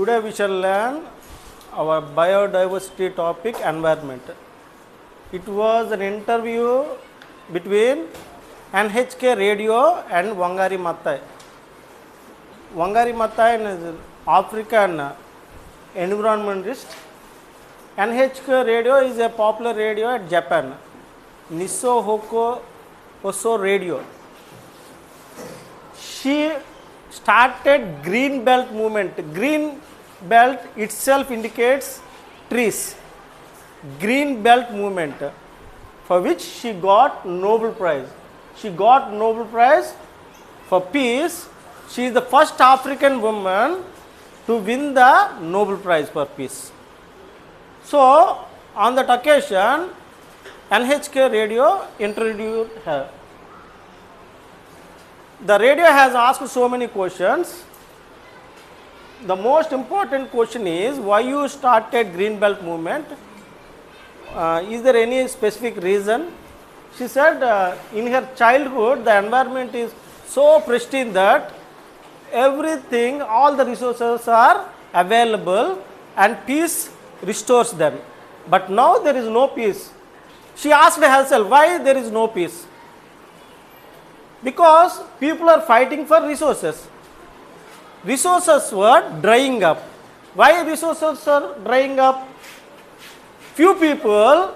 Today we shall learn our biodiversity topic, environment. It was an interview between NHK Radio and Wangari Maathai. Wangari Maathai is an African environmentalist. NHK Radio is a popular radio at Japan. Nisso Hoko Oso Radio. She started Greenbelt movement. Greenbelt itself indicates trees. Greenbelt movement, for which she got Nobel Prize. She got Nobel Prize for peace. She is the first African woman to win the Nobel Prize for peace. So, on that occasion, NHK Radio introduced her. The radio has asked so many questions. The most important question is why you started Greenbelt movement. Is there any specific reason? She said in her childhood the environment is so pristine that everything, all the resources are available and peace restores them. But now there is no peace. She asked herself why there is no peace. Because people are fighting for resources. Resources were drying up. Why resources are drying up? Few people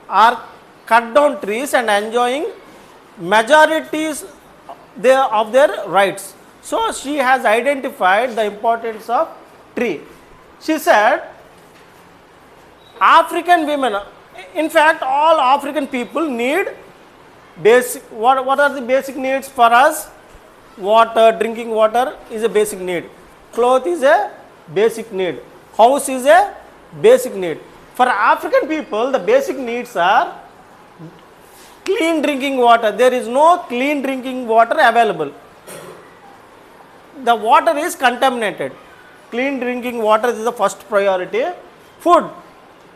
are cut down trees and enjoying majorities of their rights. So she has identified the importance of tree. She said, African women, in fact all African people need basic, what are the basic needs for us? Water, drinking water is a basic need. Cloth is a basic need. House is a basic need. For African people, the basic needs are clean drinking water. There is no clean drinking water available. The water is contaminated. Clean drinking water is the first priority. Food.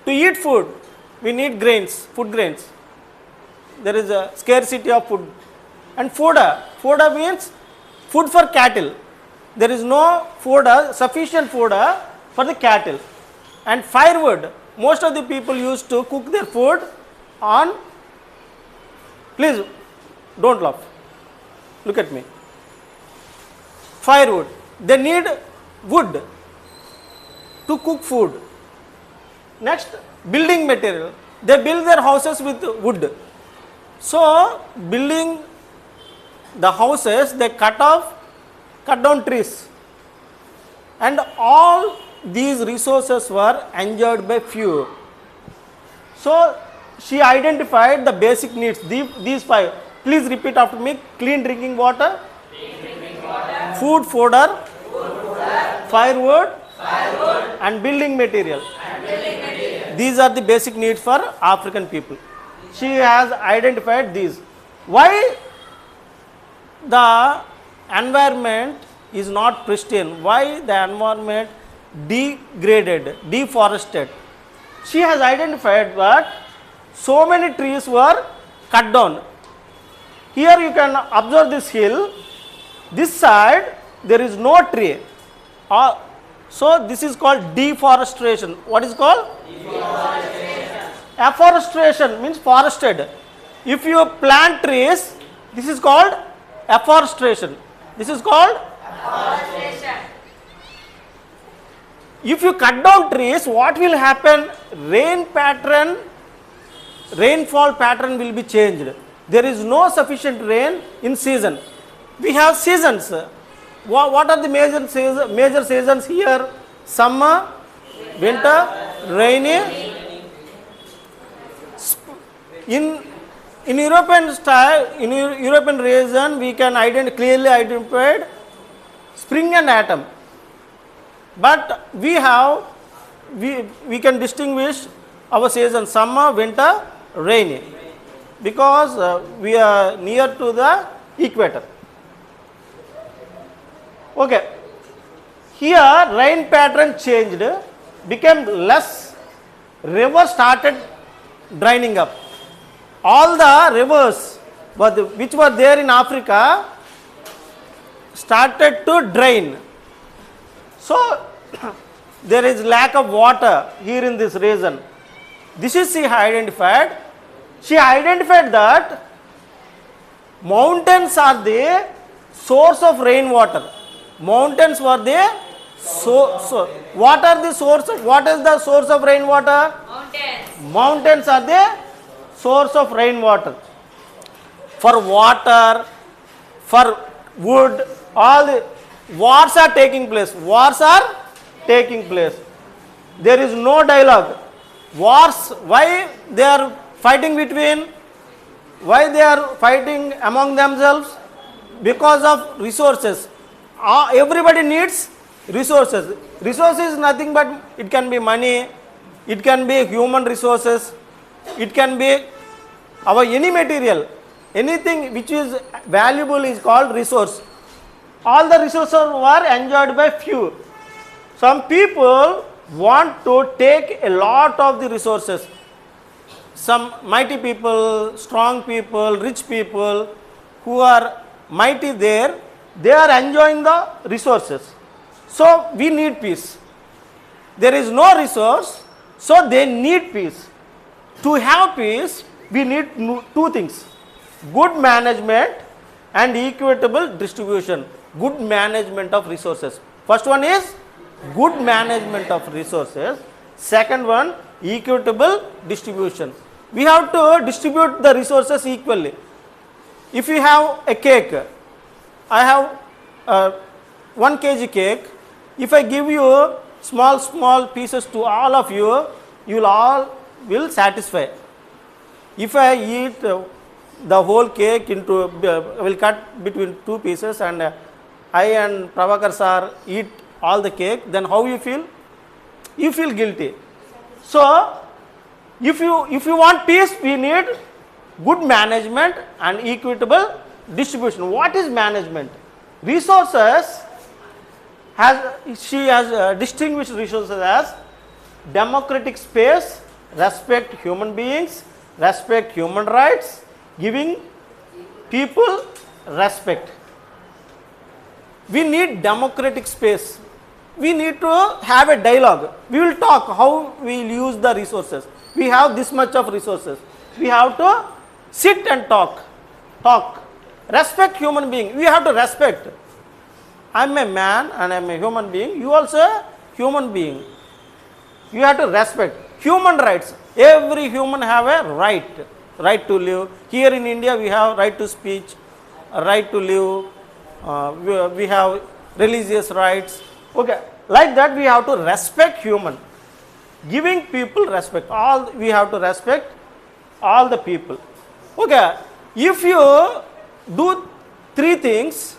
To eat food, we need grains, food grains. There is a scarcity of food. And fodder. Fodder means food for cattle. There is no fodder, sufficient fodder for the cattle. And firewood. Most of the people used to cook their food on, please don't laugh, look at me. Firewood. They need wood to cook food. Next, building material. They build their houses with wood. So, building the houses, they cut down trees. And all these resources were enjoyed by few. So, she identified the basic needs, these five. Please repeat after me. Clean drinking water, food, fodder, firewood, and building material. These are the basic needs for African people. She has identified these. Why the environment is not pristine? Why the environment degraded, deforested? She has identified that so many trees were cut down. Here you can observe this hill. This side there is no tree. So this is called deforestation. What is called? Deforestation. Afforestation means forested. If you plant trees, this is called afforestation. This is called afforestation. If you cut down trees, what will happen? Rainfall pattern will be changed. There is no sufficient rain in season. We have seasons. What are the major seasons here? Summer, winter, rainy. In European style, in European region, we can clearly identify spring and autumn. But we can distinguish our season summer, winter, rainy, because we are near to the equator. Okay. Here rain pattern changed, became less, rivers started draining up. All the rivers which were there in Africa started to drain. So there is lack of water here in this region. This is she identified. She identified that mountains are the source of rainwater. Mountains were the what are the source? What is the source of rainwater? Mountains. Mountains are the source of rainwater. For water, for wood, all the wars are taking place. Wars are taking place. There is no dialogue. Wars, why they are fighting between? Why they are fighting among themselves? Because of resources. Everybody needs resources. Resources is nothing but it can be money, it can be human resources, it can be our any material, anything which is valuable is called resource. All the resources were enjoyed by few. Some people want to take a lot of the resources. Some mighty people, strong people, rich people who are mighty there, they are enjoying the resources. So we need peace. There is no resource, so they need peace. To have peace, we need two things: good management and equitable distribution. Good management of resources. First one is good management of resources. Second one, equitable distribution. We have to distribute the resources equally. If you have a cake, I have 1 kg cake. If I give you small pieces to all of you, you will all will satisfy. If I eat the whole cake into, will cut between 2 pieces and I and Prabhakar sir eat all the cake, then how you feel? You feel guilty. So if you want peace, we need good management and equitable distribution. What is management? Resources she has distinguished resources as democratic space, respect human beings, respect human rights, giving people respect. We need democratic space. We need to have a dialogue. We will talk how we will use the resources. We have this much of resources. We have to sit and talk. Respect human being. We have to respect. I am a man and I am a human being. You also a human being. You have to respect. Human rights. Every human have a right to live. Here in India we have right to speech, right to live. We have religious rights. Okay, like that we have to respect human. Giving people respect. We have to respect all the people. Okay, if you do 3 things,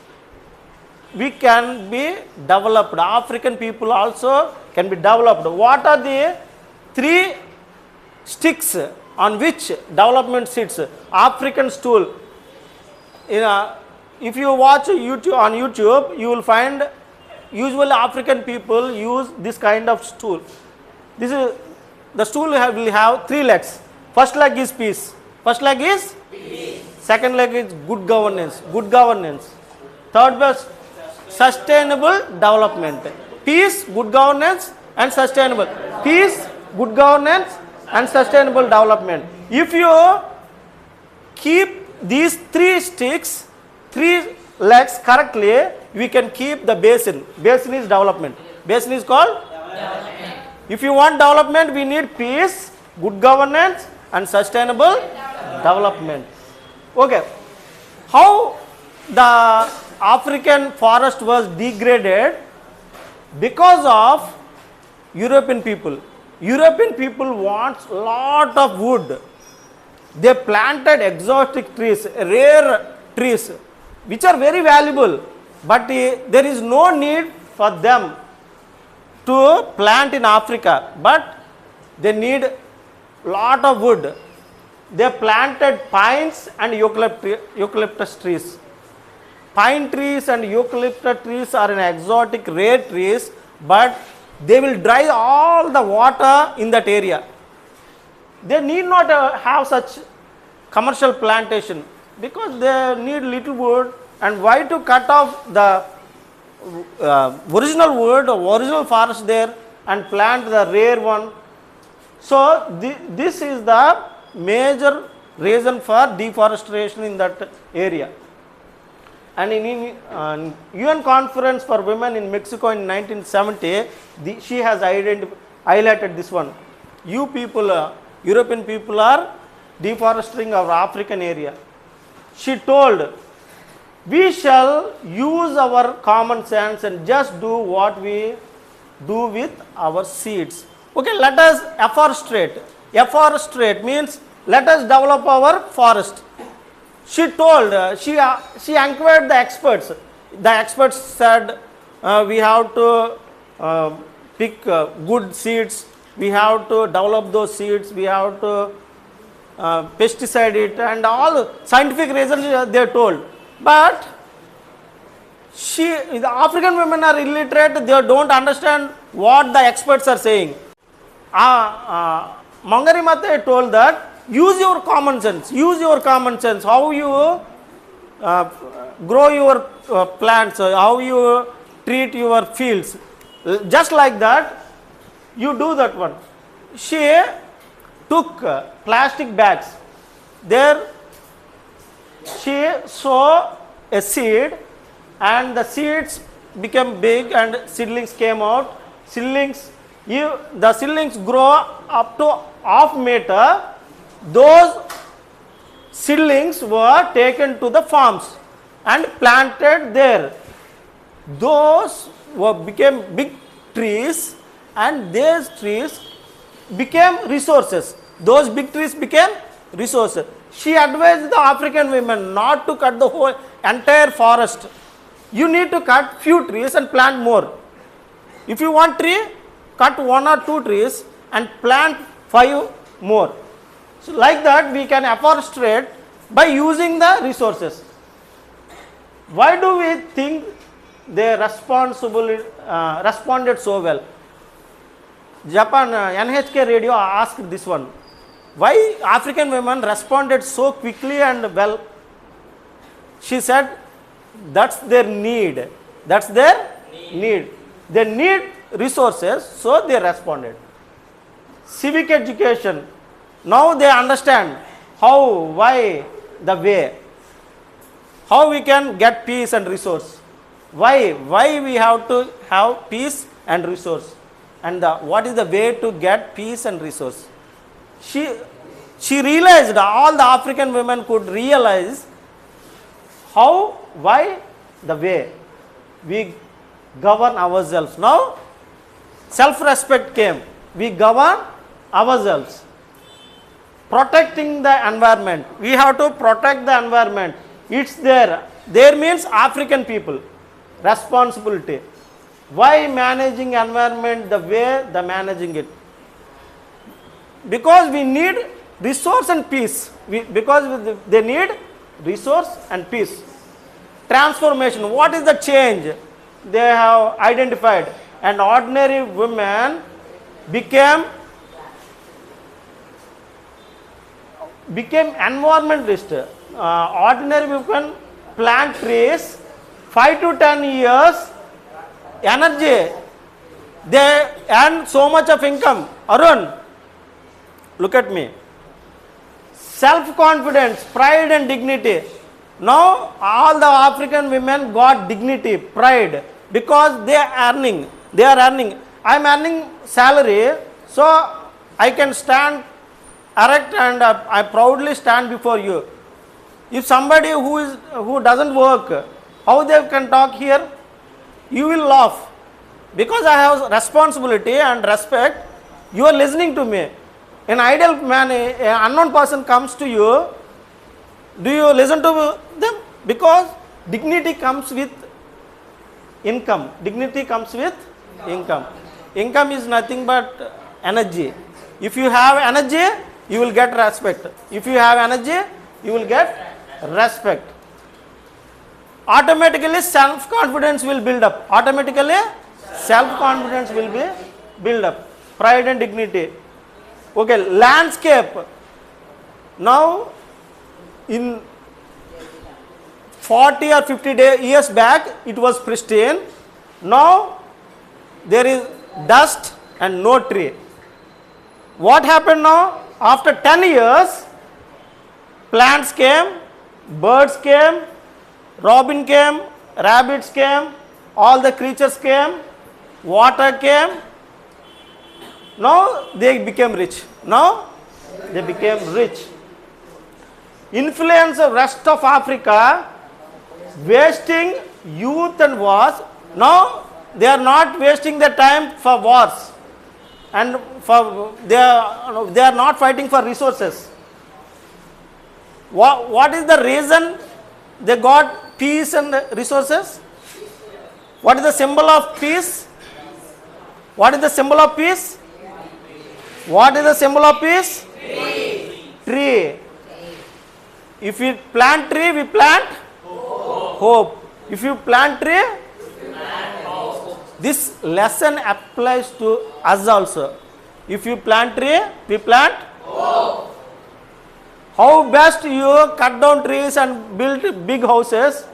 we can be developed. African people also can be developed. What are the 3 sticks on which development sits? African stool. If you watch on YouTube, you will find usually African people use this kind of stool. This is the stool will have 3 legs. First leg is peace. First leg is peace. Second leg is good governance. Good governance. Third was sustainable development. Peace, good governance and sustainable. Peace, good governance and sustainable development. If you keep these 3 sticks, 3 legs correctly, we can keep the basin. Basin is development. Basin is called development. If you want development, we need peace, good governance and sustainable development. Okay. How the African forest was degraded? Because of European people. European people want lot of wood. They planted exotic trees, rare trees, which are very valuable, but there is no need for them to plant in Africa, but they need lot of wood. They planted pines and eucalyptus trees. Pine trees and eucalyptus trees are an exotic rare trees, but they will dry all the water in that area. They need not have such commercial plantation because they need little wood. And why to cut off the original wood or original forest there and plant the rare one. So this is the major reason for deforestation in that area. And in UN Conference for Women in Mexico in 1970, she has highlighted this one. You people, European people are deforesting our African area. She told, we shall use our common sense and just do what we do with our seeds. Okay, let us afforestate. Afforestate means let us develop our forest. She told, she inquired the experts. The experts said we have to pick good seeds, we have to develop those seeds, we have to pesticide it, and all scientific reasons they told. But the African women are illiterate, they don't understand what the experts are saying. Mangari Mate told that use your common sense, how you grow your plants, how you treat your fields. Just like that, you do that one. She took plastic bags. There she sowed a seed and the seeds became big and seedlings came out. The seedlings grow up to half meter. Those seedlings were taken to the farms and planted there. Those became big trees and these trees became resources. Those big trees became resources. She advised the African women not to cut the whole entire forest. You need to cut few trees and plant more. If you want tree, cut 1 or 2 trees and plant 5 more. So like that we can afforestate by using the resources. Why do we think they responded so well? Japan NHK radio asked this one. Why African women responded so quickly and well? She said that's their need. That's their need. They need resources, so they responded. Civic education. Now they understand how, why, the way. How we can get peace and resource. Why we have to have peace and resource. And what is the way to get peace and resource. She realized, all the African women could realize how, why, the way we govern ourselves. Now self-respect came. We govern ourselves. Protecting the environment. We have to protect the environment. It's there. There means African people. Responsibility. Why managing environment the way the managing it? Because we need resource and peace. Because they need resource and peace. Transformation. What is the change they have identified? An ordinary woman became environmentalist. Ordinary women plant trees, 5 to 10 years, energy, they earn so much of income. Arun, look at me. Self-confidence, pride and dignity. Now all the African women got dignity, pride, because they are earning. I am earning salary, so I can stand erect and I proudly stand before you. If somebody who doesn't work, how they can talk here? You will laugh. Because I have responsibility and respect, you are listening to me. An idle man, an unknown person comes to you, do you listen to them? Because dignity comes with income. Dignity comes with income. Income is nothing but energy. If you have energy, you will get respect. If you have energy, you will get respect. Automatically self-confidence will build up. Automatically self-confidence will be build up. Pride and dignity. Okay, landscape. Now in 40 or 50 years back, it was pristine. Now there is dust and no tree. What happened now? After 10 years, plants came, birds came, robin came, rabbits came, all the creatures came, water came. Now they became rich. Now they became rich. Influence of rest of Africa, wasting youth and wars. Now they are not wasting their time for wars, and they are not fighting for resources. What is the reason they got peace and resources? What is the symbol of peace? What is the symbol of peace? What is the symbol of peace? Tree. If we plant tree, we plant hope. If you plant tree, this lesson applies to us also. If you plant tree, we plant hope. How best you cut down trees and build big houses,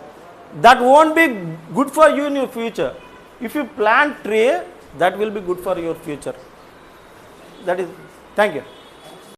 that won't be good for you in your future. If you plant tree, that will be good for your future. That is, thank you.